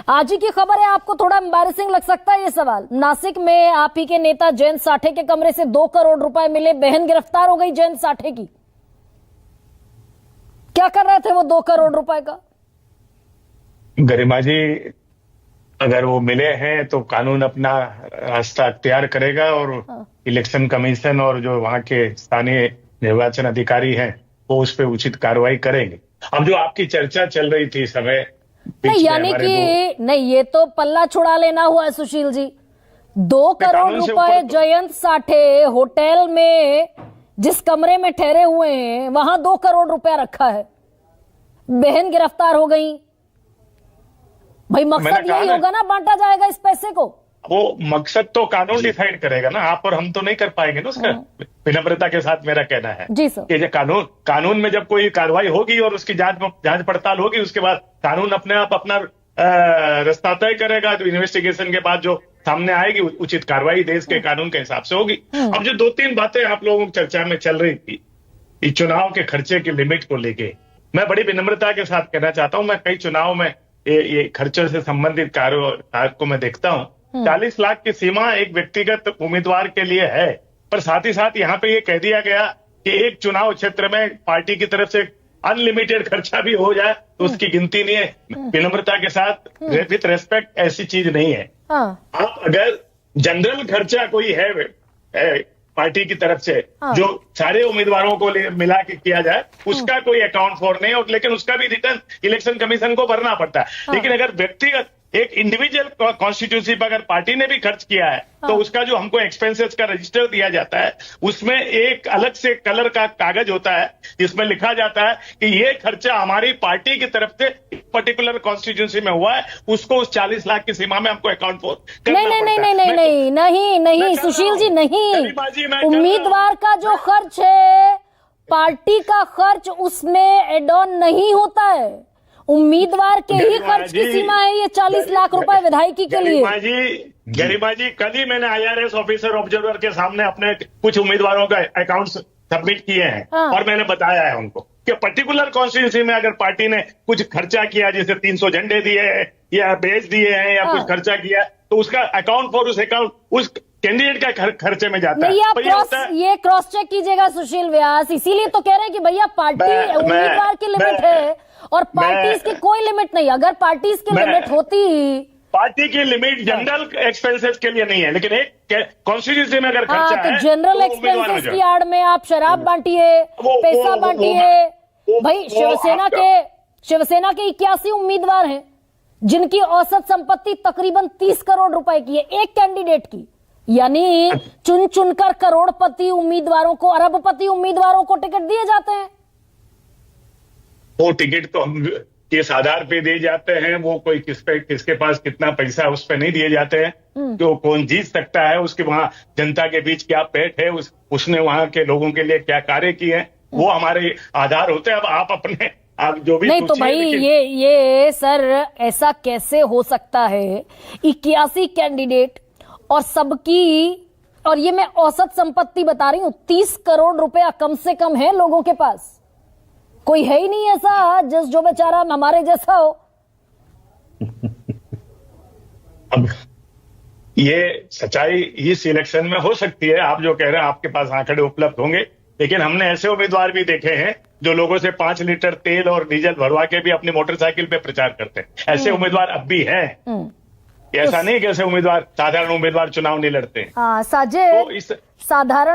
आज ही की खबर है, आपको थोड़ा एम्बैरेसिंग लग सकता है ये सवाल। नासिक में आप ही के नेता जयंत साठे के कमरे से 2 करोड़ रुपए मिले, बहन गिरफ्तार हो गई जयंत साठे की। क्या कर रहे थे वो 2 करोड़ रुपए का? गरिमा जी, अगर वो मिले हैं तो कानून अपना रास्ता अख्तियार करेगा और इलेक्शन कमीशन और जो वहां के स्थानीय निर्वाचन अधिकारी हैं वो उस पर उचित कार्रवाई करेंगे। अब जो आपकी चर्चा चल रही थी समय नहीं, यानी कि नहीं, ये तो पल्ला छुड़ा लेना हुआ है सुशील जी। 2 करोड़ रुपए जयंत साठे होटल में जिस कमरे में ठहरे हुए हैं वहां 2 करोड़ रुपया रखा है, बहन गिरफ्तार हो गई। भाई मकसद यही होगा ना, बांटा जाएगा इस पैसे को। वो मकसद तो कानून डिसाइड करेगा ना, आप और हम तो नहीं कर पाएंगे ना उसका। विनम्रता के साथ मेरा कहना है जी सर, कि कानून में जब कोई कार्रवाई होगी और उसकी जांच पड़ताल होगी, उसके बाद कानून अपने आप अपना रास्ता तय करेगा। तो इन्वेस्टिगेशन के बाद जो सामने आएगी उचित कार्रवाई देश के कानून के हिसाब से होगी। अब जो 2-3 बातें आप लोगों की चर्चा में चल रही थी, इस चुनाव के खर्चे की लिमिट को लेके, मैं बड़ी विनम्रता के साथ कहना चाहता हूं, मैं कई चुनाव में ये खर्चों से संबंधित कार्य को मैं देखता हूं। 40 लाख की सीमा एक व्यक्तिगत उम्मीदवार के लिए है, पर साथ ही साथ यहाँ पे ये कह दिया गया कि एक चुनाव क्षेत्र में पार्टी की तरफ से अनलिमिटेड खर्चा भी हो जाए तो उसकी गिनती नहीं है। विनम्रता के साथ, विथ रेस्पेक्ट, ऐसी चीज नहीं है। आप अगर जनरल खर्चा कोई है पार्टी की तरफ से जो सारे उम्मीदवारों को मिला के किया जाए, उसका कोई अकाउंट फॉर नहीं हो, लेकिन उसका भी रिटर्न इलेक्शन कमीशन को भरना पड़ता है। लेकिन अगर व्यक्तिगत एक इंडिविजुअल कॉन्स्टिट्यूंसी पर अगर पार्टी ने भी खर्च किया है तो उसका जो हमको एक्सपेंसेस का रजिस्टर दिया जाता है, उसमें एक अलग से कलर का कागज होता है जिसमें लिखा जाता है कि ये खर्चा हमारी पार्टी की तरफ से पर्टिकुलर कॉन्स्टिट्यूंसी में हुआ है, उसको उस 40 लाख की सीमा में हमको अकाउंट फॉर करना पड़ता है। नहीं सुशील जी, नहीं। उम्मीदवार का जो खर्च है, पार्टी का खर्च, उसमें एड ऑन नहीं होता है। उम्मीदवार के ही खर्च की सीमा है ये 40 लाख रुपए विधायकी के लिए। गरिमा जी, कल ही मैंने IRS ऑफिसर ऑब्जर्वर के सामने अपने कुछ उम्मीदवारों का अकाउंट्स सबमिट किए हैं और मैंने बताया है उनको कि पर्टिकुलर कॉन्स्टिट्यूंसी में अगर पार्टी ने कुछ खर्चा किया, जैसे 300 झंडे दिए हैं या बेच दिए हैं या कुछ खर्चा किया, तो उसका अकाउंट फॉर उस कैंडिडेट का खर्चे में जाता है। ये क्रॉस चेक कीजिएगा सुशील व्यास, इसीलिए तो कह रहे हैं कि भैया पार्टी उम्मीदवार की लिमिट है और पार्टीज की कोई लिमिट नहीं। अगर पार्टीज की लिमिट होती, पार्टी की लिमिट जनरल एक्सपेंसेस के लिए नहीं है, लेकिन एक कॉन्स्टिट्यूंसी में अगर खर्चा है, तो जनरल एक्सपेंसेस की आड़ में आप शराब बांटिए, पैसा बांटिए। भाई शिवसेना के 81 उम्मीदवार हैं जिनकी औसत संपत्ति तकरीबन 30 करोड़ रुपए की है एक कैंडिडेट की। यानी चुन चुनकर करोड़पति उम्मीदवारों को, अरबपति उम्मीदवारों को टिकट दिए जाते हैं। वो टिकट तो हम किस आधार पे दिए जाते हैं, वो कोई किसके पास कितना पैसा है उस पे नहीं दिए जाते हैं। तो कौन जीत सकता है, उसके वहां जनता के बीच क्या पेट है, उसने वहां के लोगों के लिए क्या कार्य किए हैं, वो हमारे आधार होते हैं। अब आप जो भी नहीं, तो भाई ये सर ऐसा कैसे हो सकता है? 81 कैंडिडेट और सबकी, और ये मैं औसत संपत्ति बता रही हूं, 30 करोड़ रुपया कम से कम है लोगों के पास। कोई है ही नहीं ऐसा जो बेचारा हमारे जैसा हो। अब ये सच्चाई इस इलेक्शन में हो सकती है, आप जो कह रहे हैं आपके पास आंकड़े उपलब्ध होंगे, लेकिन हमने ऐसे उम्मीदवार भी देखे हैं जो लोगों से 5 लीटर तेल और डीजल भरवा के भी अपनी मोटरसाइकिल पे प्रचार करते हैं। ऐसे उम्मीदवार अब भी हैं। ऐसा नहीं कि ऐसे उम्मीदवार, साधारण उम्मीदवार चुनाव नहीं लड़ते। साजिद, साधारण